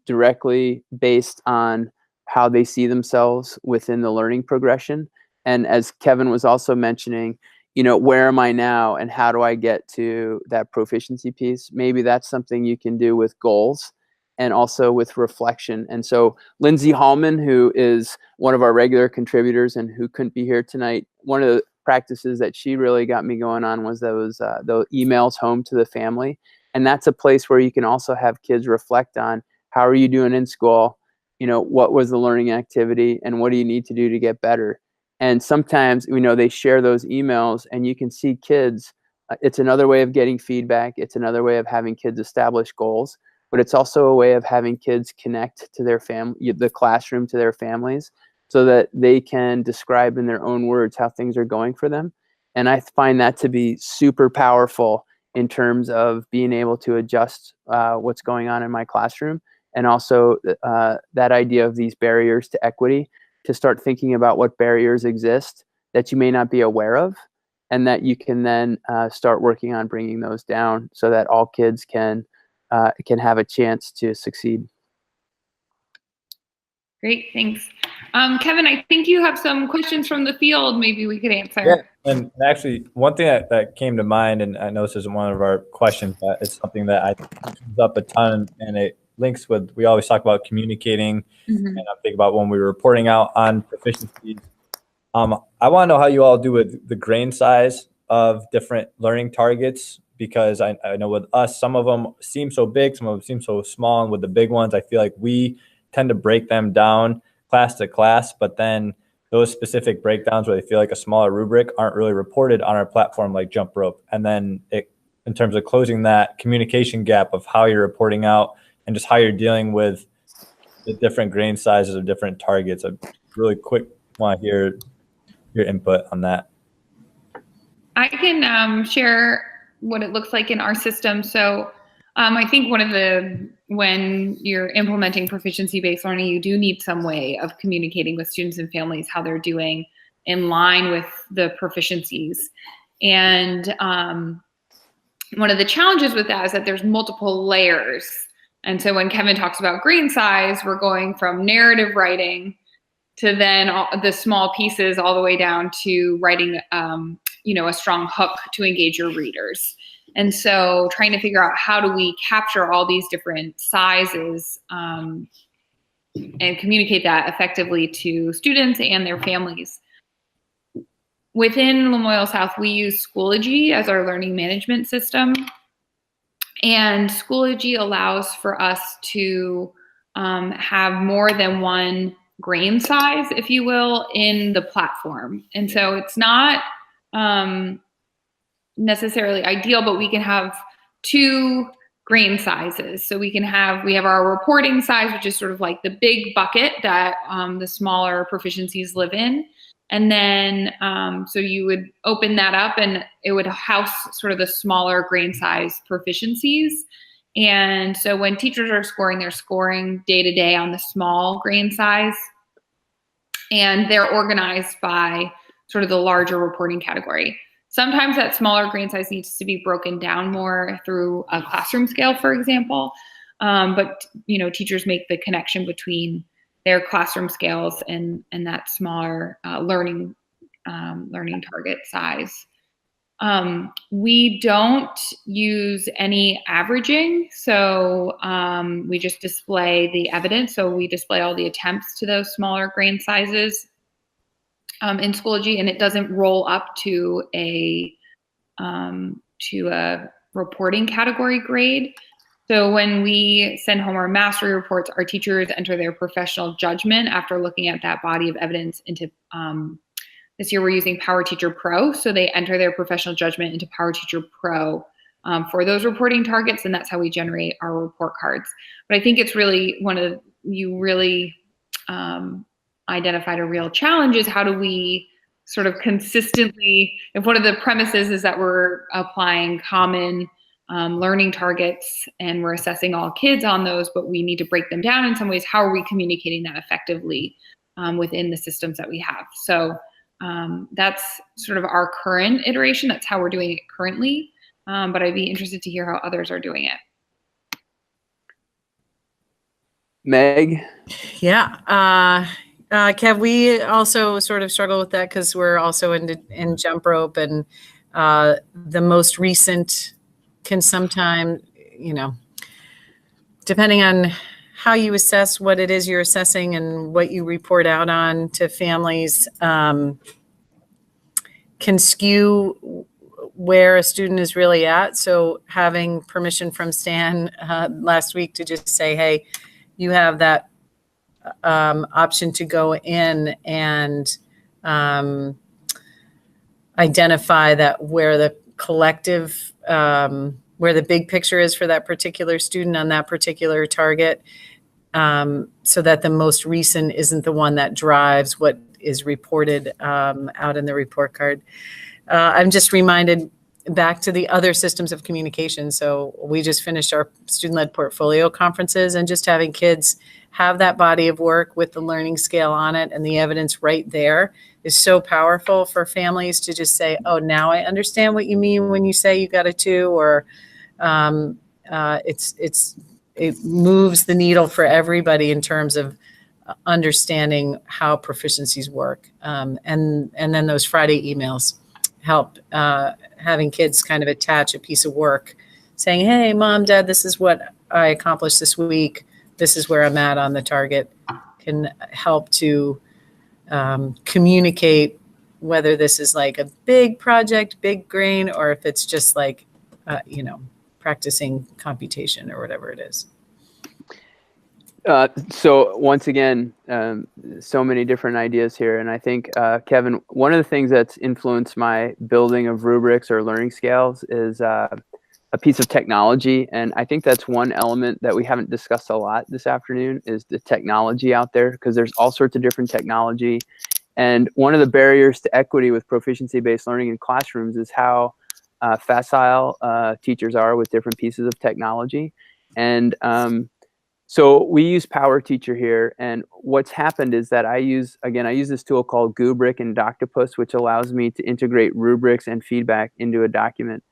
directly based on how they see themselves within the learning progression. And as Kevan was also mentioning, where am I now and how do I get to that proficiency piece? Maybe that's something you can do with goals. and also with reflection. And so Lindsay Hallman, who is one of our regular contributors and who couldn't be here tonight, one of the practices that she really got me going on was those the emails home to the family. And that's a place where you can also have kids reflect on, how are you doing in school? You know, what was the learning activity and what do you need to do to get better? And sometimes, you know, they share those emails and you can see kids. It's another way of getting feedback. It's another way of having kids establish goals, but it's also a way of having kids connect to their family, the classroom, to their families, so that they can describe in their own words how things are going for them. And I find that to be super powerful in terms of being able to adjust what's going on in my classroom. And also that idea of these barriers to equity, to start thinking about what barriers exist that you may not be aware of, and that you can then start working on bringing those down so that all kids can have a chance to succeed. Great, thanks. Kevan, I think you have some questions from the field maybe we could answer. Yeah, and actually one thing that came to mind, and I know this isn't one of our questions, but it's something that I think comes up a ton, and it links with, we always talk about communicating, and I think about when we were reporting out on proficiencies. I want to know how you all do with the grain size of different learning targets, because I know with us, some of them seem so big, some of them seem so small, and with the big ones, I feel like we tend to break them down class to class, but then those specific breakdowns where they feel like a smaller rubric aren't really reported on our platform like Jumprope. And then in terms of closing that communication gap of how you're reporting out and just how you're dealing with the different grain sizes of different targets. I really quick want to hear your input on that. I can share what it looks like in our system. So I think when you're implementing proficiency-based learning, you do need some way of communicating with students and families how they're doing in line with the proficiencies. And one of the challenges with that is that there's multiple layers. And so when Kevan talks about grain size, we're going from narrative writing to then the small pieces all the way down to writing a strong hook to engage your readers. And so trying to figure out how do we capture all these different sizes and communicate that effectively to students and their families. Within Lamoille South, we use Schoology as our learning management system. And Schoology allows for us to have more than one grain size, if you will, in the platform. And so it's not necessarily ideal, but we can have two grain sizes. So we have our reporting size, which is sort of like the big bucket that the smaller proficiencies live in. And then, so you would open that up and it would house sort of the smaller grain size proficiencies. And so when teachers are scoring, they're scoring day to day on the small grain size. And they're organized by sort of the larger reporting category. Sometimes that smaller grain size needs to be broken down more through a classroom scale, for example. But teachers make the connection between their classroom scales and that smaller learning target size. We don't use any averaging, so we just display the evidence. So we display all the attempts to those smaller grain sizes in Schoology, and it doesn't roll up to a reporting category grade. So when we send home our mastery reports, our teachers enter their professional judgment after looking at that body of evidence into, this year we're using PowerTeacher Pro. So they enter their professional judgment into PowerTeacher Pro for those reporting targets, and that's how we generate our report cards. But I think it's really you really identified a real challenge is how do we sort of consistently, if one of the premises is that we're applying common learning targets and we're assessing all kids on those, but we need to break them down in some ways, how are we communicating that effectively within the systems that we have? So that's sort of our current iteration. That's how we're doing it currently. But I'd be interested to hear how others are doing it. Meg? Yeah. Kev, we also sort of struggle with that because we're also in Jumprope, and the most recent can sometimes, depending on how you assess what it is you're assessing and what you report out on to families, can skew where a student is really at. So having permission from Stan last week to just say, hey, you have that option to go in and identify that where the collective, where the big picture is for that particular student on that particular target, so that the most recent isn't the one that drives what is reported out in the report card. I'm just reminded back to the other systems of communication. So we just finished our student-led portfolio conferences, and just having kids have that body of work with the learning scale on it and the evidence right there is so powerful for families to just say, oh, now I understand what you mean when you say you got a 2, or it moves the needle for everybody in terms of understanding how proficiencies work. And then those Friday emails help, having kids kind of attach a piece of work saying, hey, mom, dad, this is what I accomplished this week. This is where I'm at on the target, can help to communicate whether this is like a big project, big grain, or if it's just like, practicing computation or whatever it is. So once again, so many different ideas here. And I think, Kevan, one of the things that's influenced my building of rubrics or learning scales is a piece of technology. And I think that's one element that we haven't discussed a lot this afternoon is the technology out there, because there's all sorts of different technology. And one of the barriers to equity with proficiency-based learning in classrooms is how facile teachers are with different pieces of technology. And so we use Power Teacher here, and what's happened is that I use this tool called Rubric and Doctopus, which allows me to integrate rubrics and feedback into a document.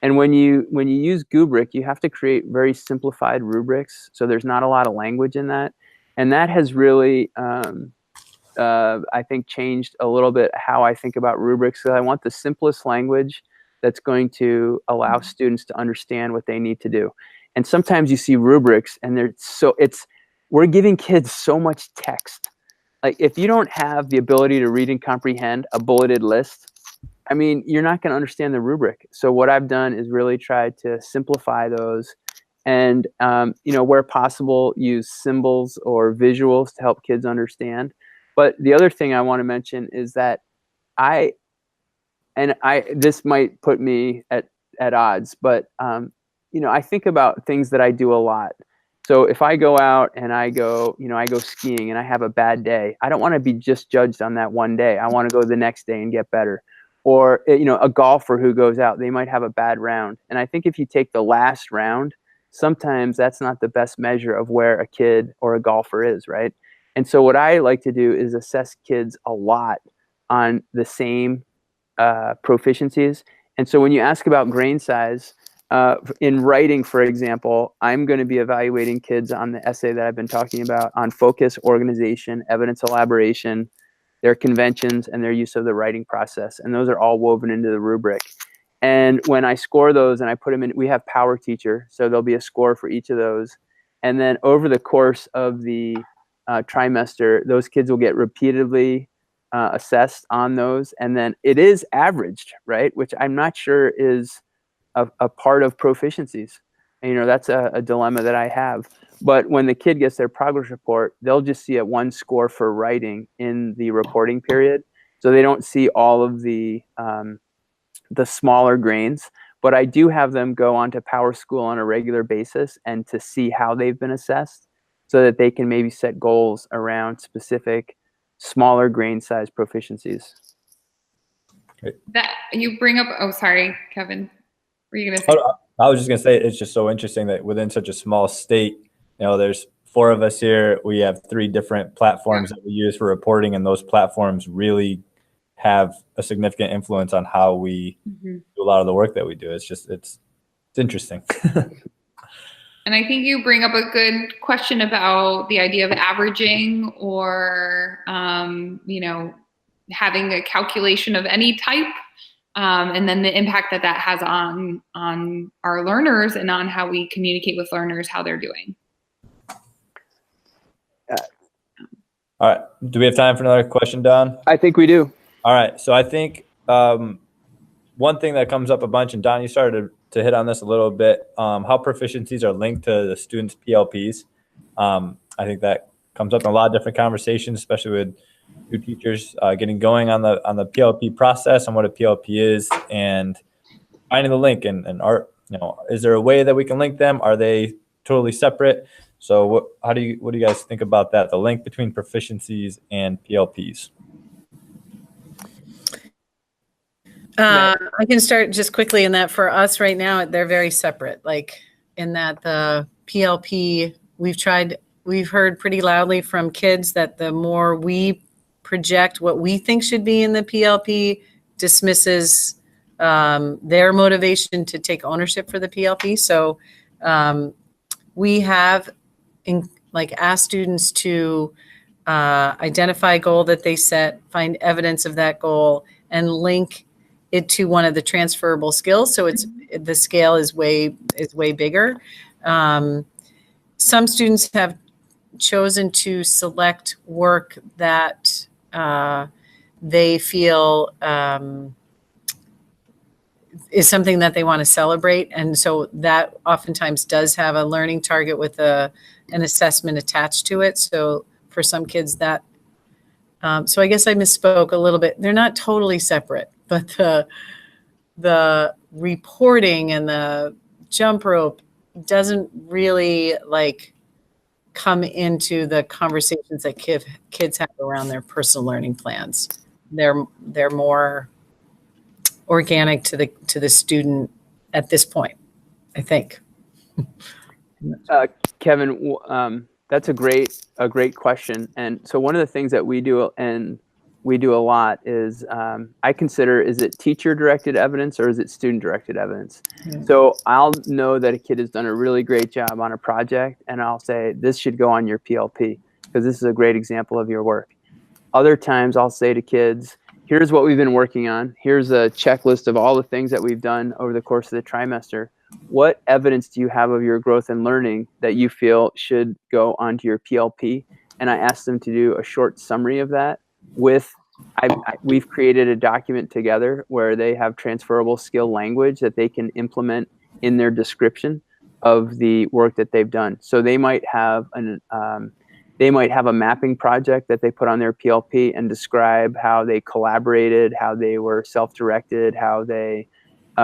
And when you use Rubric, you have to create very simplified rubrics, so there's not a lot of language in that, and that has really, I think, changed a little bit how I think about rubrics. So I want the simplest language that's going to allow students to understand what they need to do. And sometimes you see rubrics and we're giving kids so much text. Like if you don't have the ability to read and comprehend a bulleted list, I mean, you're not going to understand the rubric. So what I've done is really tried to simplify those and, where possible, use symbols or visuals to help kids understand. But the other thing I want to mention is that this might put me at odds, but I think about things that I do a lot. So if I go out and I go skiing and I have a bad day, I don't want to be just judged on that one day. I want to go the next day and get better. Or, a golfer who goes out, they might have a bad round. And I think if you take the last round, sometimes that's not the best measure of where a kid or a golfer is, right? And so what I like to do is assess kids a lot on the same proficiencies. And so when you ask about grain size, in writing, for example, I'm going to be evaluating kids on the essay that I've been talking about on focus, organization, evidence elaboration, their conventions, and their use of the writing process. And those are all woven into the rubric. And when I score those and I put them in, we have Power Teacher, so there'll be a score for each of those. And then over the course of the trimester, those kids will get repeatedly assessed on those. And then it is averaged, right? Which I'm not sure is a part of proficiencies. And, that's a dilemma that I have. But when the kid gets their progress report, they'll just see a 1 score for writing in the reporting period. So they don't see all of the smaller grains. But I do have them go onto Power School on a regular basis and to see how they've been assessed so that they can maybe set goals around specific smaller grain size proficiencies. That you bring up, oh, sorry, Kevan. Were you going to say? I was just going to say, it's just so interesting that within such a small state, there's 4 of us here. We have 3 different platforms that we use for reporting, and those platforms really have a significant influence on how we do a lot of the work that we do. It's interesting. And I think you bring up a good question about the idea of averaging or, having a calculation of any type. And then the impact that has on our learners and on how we communicate with learners, how they're doing. All right. Do we have time for another question, Don? I think we do. All right. So I think one thing that comes up a bunch, and Don, you started to hit on this a little bit, how proficiencies are linked to the students' PLPs. I think that comes up in a lot of different conversations, especially with new teachers getting going on the PLP process and what a PLP is, and finding the link. And are, is there a way that we can link them? Are they totally separate? So what do you guys think about that? The link between proficiencies and PLPs. I can start just quickly in that. For us right now, they're very separate. Like in that the PLP, we've heard pretty loudly from kids that the more we project what we think should be in the PLP, dismisses their motivation to take ownership for the PLP. So we have asked students to identify a goal that they set, find evidence of that goal, and link it to one of the transferable skills. So the scale is way bigger. Some students have chosen to select work that they feel is something that they want to celebrate. And so that oftentimes does have a learning target with an assessment attached to it. So for some kids that, so I guess I misspoke a little bit. They're not totally separate, but the reporting and the Jumprope doesn't really come into the conversations that kids have around their personal learning plans. They're more organic to the student at this point, I think. Kevan, that's a great question. And so one of the things that we do, and we do a lot, is I consider, is it teacher-directed evidence or is it student-directed evidence? Mm-hmm. So I'll know that a kid has done a really great job on a project, and I'll say, this should go on your PLP because this is a great example of your work. Other times I'll say to kids, here's what we've been working on. Here's a checklist of all the things that we've done over the course of the trimester. What evidence do you have of your growth and learning that you feel should go onto your PLP? And I ask them to do a short summary of that. We've created a document together where they have transferable skill language that they can implement in their description of the work that they've done. So they might have a mapping project that they put on their PLP and describe how they collaborated, how they were self-directed, how they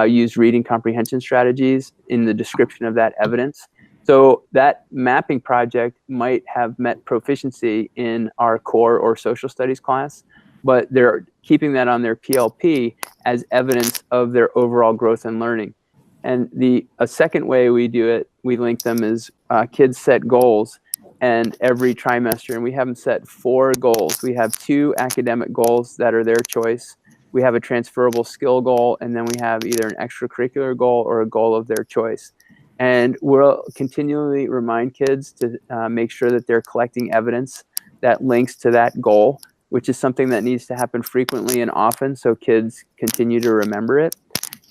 used reading comprehension strategies in the description of that evidence. So that mapping project might have met proficiency in our core or social studies class, but they're keeping that on their PLP as evidence of their overall growth and learning. And a second way we do it, we link them, is kids set goals. And every trimester, and we have them set 4 goals. We have 2 academic goals that are their choice. We have a transferable skill goal, and then we have either an extracurricular goal or a goal of their choice. And we'll continually remind kids to make sure that they're collecting evidence that links to that goal, which is something that needs to happen frequently and often so kids continue to remember it.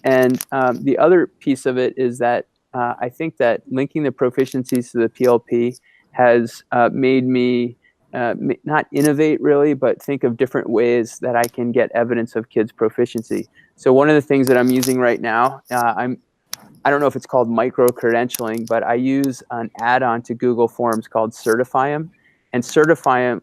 And the other piece of it is that I think that linking the proficiencies to the PLP has made me not innovate really, but think of different ways that I can get evidence of kids' proficiency. So one of the things that I'm using right now, I don't know if it's called micro-credentialing, but I use an add-on to Google Forms called Certify 'em. And Certify 'em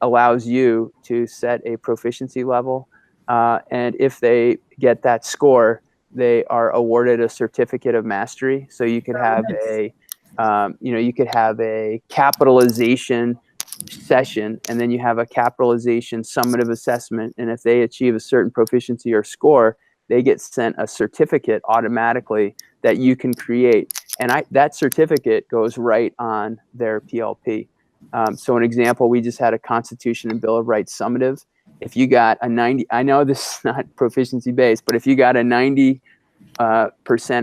allows you to set a proficiency level. And if they get that score, they are awarded a certificate of mastery. So you could have you could have a capitalization session, and then you have a capitalization summative assessment. And if they achieve a certain proficiency or score, they get sent a certificate automatically that you can create. And that certificate goes right on their PLP. So an example, we just had a Constitution and Bill of Rights summative. If you got a 90, I know this is not proficiency based, but if you got a 90%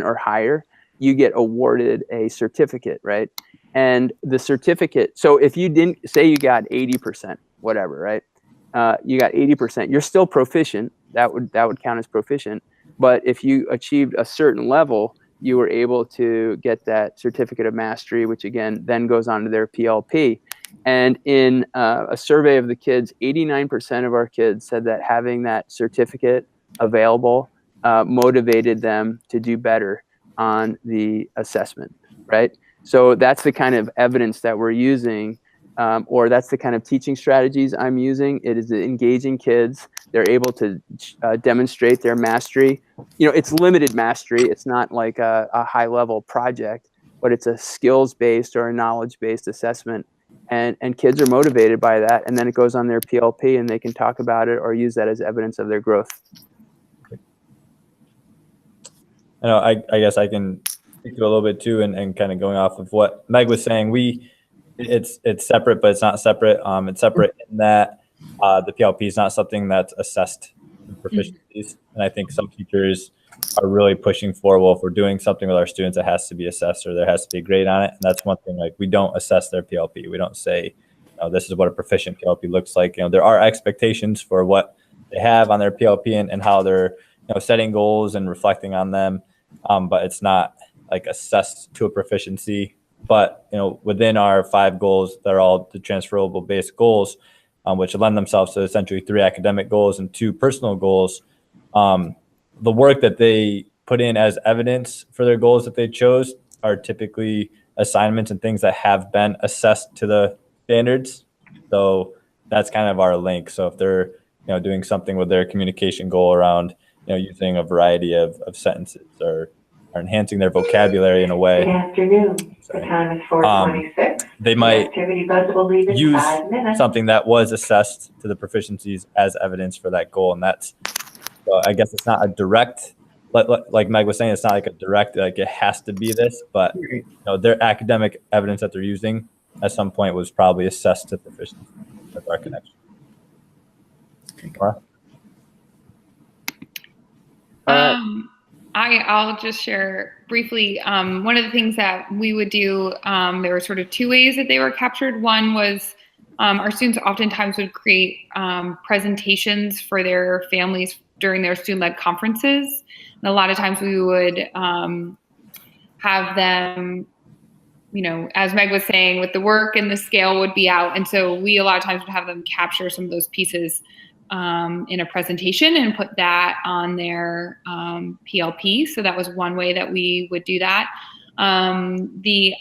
or higher, you get awarded a certificate, right? And the certificate, so if you didn't, say you got 80%, whatever, right? You got 80%, you're still proficient. That would count as proficient. But if you achieved a certain level, you were able to get that certificate of mastery, which again, then goes on to their PLP. And in a survey of the kids, 89% of our kids said that having that certificate available motivated them to do better on the assessment, right? So that's the kind of evidence that we're using, or that's the kind of teaching strategies I'm using. It is engaging kids. They're able to demonstrate their mastery. You know, it's limited mastery. It's not like a high-level project, but it's a skills-based or a knowledge-based assessment. And kids are motivated by that. And then it goes on their PLP, and they can talk about it or use that as evidence of their growth. You know, I guess I can speak to a little bit too, and kind of going off of what Meg was saying. It's separate, but it's not separate. It's separate in that the PLP is not something that's assessed in proficiencies, and I think some teachers are really pushing for, well, if we're doing something with our students, it has to be assessed or there has to be a grade on it. And that's one thing. Like, we don't assess their PLP. We don't say, this is what a proficient PLP looks like. You know, there are expectations for what they have on their PLP and how they're setting goals and reflecting on them. But it's not like assessed to a proficiency. But within our 5 goals, they're all the transferable based goals, which lend themselves to essentially 3 academic goals and 2 personal goals. The work that they put in as evidence for their goals that they chose are typically assignments and things that have been assessed to the standards. So that's kind of our link. So if they're doing something with their communication goal around using a variety of sentences or enhancing their vocabulary in a way. Good afternoon. The time is 4:26. They might Activity buzz will leave in use 5 minutes. something that was assessed to the proficiencies as evidence for that goal. And that's, I guess it's not a direct, like Meg was saying, it's not like a direct, like it has to be this, but their academic evidence that they're using at some point was probably assessed to proficiency. That's our connection. I'll just share briefly. One of the things that we would do, there were sort of 2 ways that they were captured. One was our students oftentimes would create presentations for their families during their student-led conferences. And a lot of times we would have them, as Meg was saying, with the work and the scale would be out. And so we a lot of times would have them capture some of those pieces in a presentation and put that on their PLP. So that was one way that we would do that. The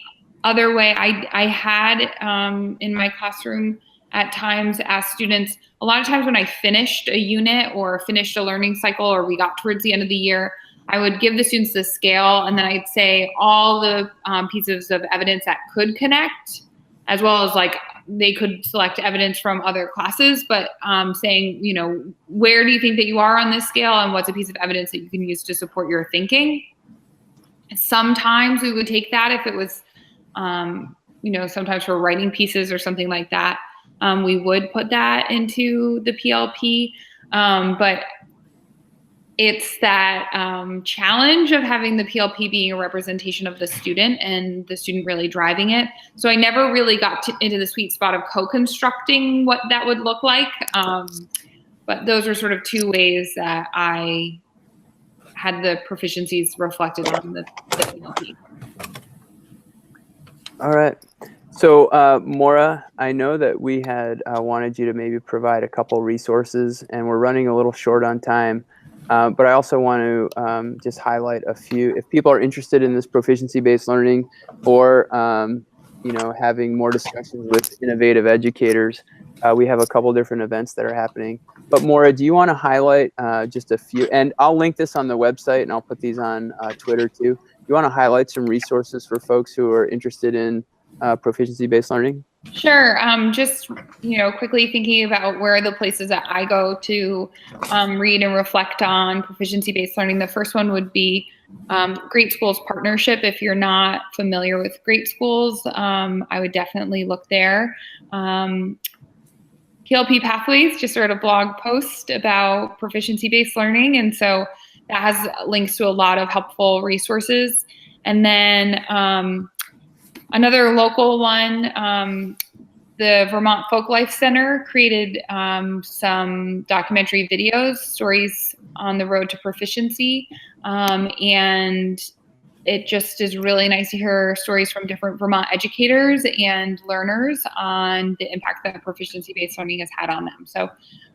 other way I had in my classroom at times asked students, a lot of times when I finished a unit or finished a learning cycle or we got towards the end of the year, I would give the students the scale and then I'd say all the pieces of evidence that could connect, as well as like they could select evidence from other classes, but saying, where do you think that you are on this scale and what's a piece of evidence that you can use to support your thinking? Sometimes we would take that if it was, sometimes for writing pieces or something like that, we would put that into the PLP, but it's that challenge of having the PLP being a representation of the student and the student really driving it. So I never really got into the sweet spot of co-constructing what that would look like. But those are sort of 2 ways that I had the proficiencies reflected on the PLP. All right. So Maura, I know that we had wanted you to maybe provide a couple resources, and we're running a little short on time. But I also want to just highlight a few. If people are interested in this proficiency-based learning, or having more discussions with innovative educators, we have a couple different events that are happening. But Maura, do you want to highlight just a few? And I'll link this on the website, and I'll put these on Twitter too. You want to highlight some resources for folks who are interested in proficiency-based learning? Sure. Just, quickly thinking about where are the places that I go to read and reflect on proficiency-based learning. The first one would be Great Schools Partnership. If you're not familiar with Great Schools, I would definitely look there. PLP Pathways just wrote a blog post about proficiency-based learning, and so that has links to a lot of helpful resources. And then another local one, the Vermont Folk Life Center created some documentary videos, stories on the road to proficiency. And it just is really nice to hear stories from different Vermont educators and learners on the impact that proficiency-based learning has had on them. So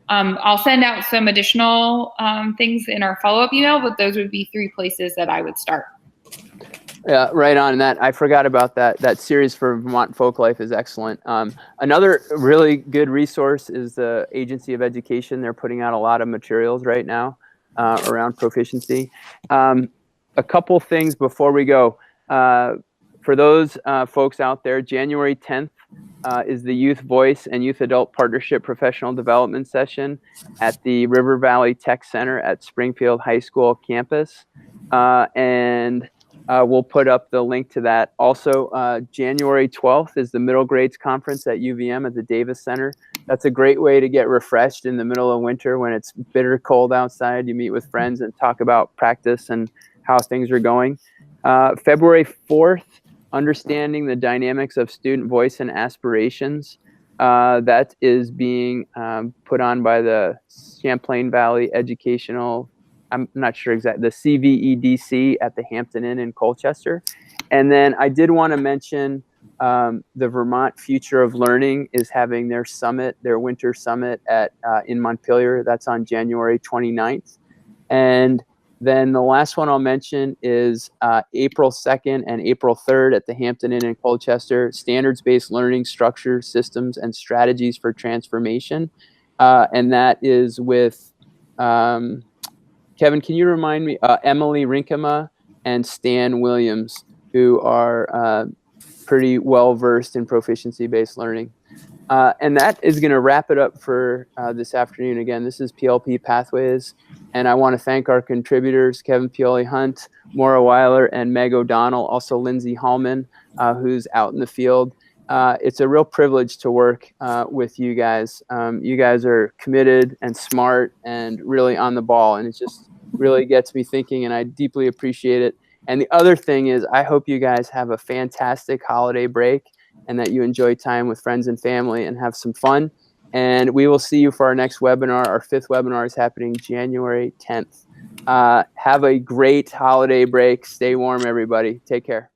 I'll send out some additional things in our follow-up email, but those would be 3 places that I would start. Yeah, right on that. I forgot about that. That series for Vermont Folklife is excellent. Another really good resource is the Agency of Education. They're putting out a lot of materials right now around proficiency. A couple things before we go. For those folks out there, January 10th is the Youth Voice and Youth Adult Partnership Professional Development Session at the River Valley Tech Center at Springfield High School campus. We'll put up the link to that. Also, January 12th is the Middle Grades Conference at UVM at the Davis Center. That's a great way to get refreshed in the middle of winter when it's bitter cold outside. You meet with friends and talk about practice and how things are going. February 4th, Understanding the Dynamics of Student Voice and Aspirations. That is being put on by the Champlain Valley Educational, I'm not sure exactly, the CVEDC at the Hampton Inn in Colchester. And then I did want to mention the Vermont Future of Learning is having their summit, their winter summit in Montpelier. That's on January 29th. And then the last one I'll mention is April 2nd and April 3rd at the Hampton Inn in Colchester, Standards-Based Learning Structures, Systems, and Strategies for Transformation. And that is with, Kevin, can you remind me, Emily Rinkema and Stan Williams, who are pretty well-versed in proficiency-based learning. And that is going to wrap it up for this afternoon. Again, this is PLP Pathways, and I want to thank our contributors, Kevin Pioli-Hunt, Maura Weiler, and Meg O'Donnell, also Lindsay Hallman, who's out in the field. It's a real privilege to work with you guys. You guys are committed and smart and really on the ball, and it just really gets me thinking, and I deeply appreciate it. And the other thing is, I hope you guys have a fantastic holiday break and that you enjoy time with friends and family and have some fun. And we will see you for our next webinar. Our 5th webinar is happening January 10th. Have a great holiday break. Stay warm, everybody. Take care.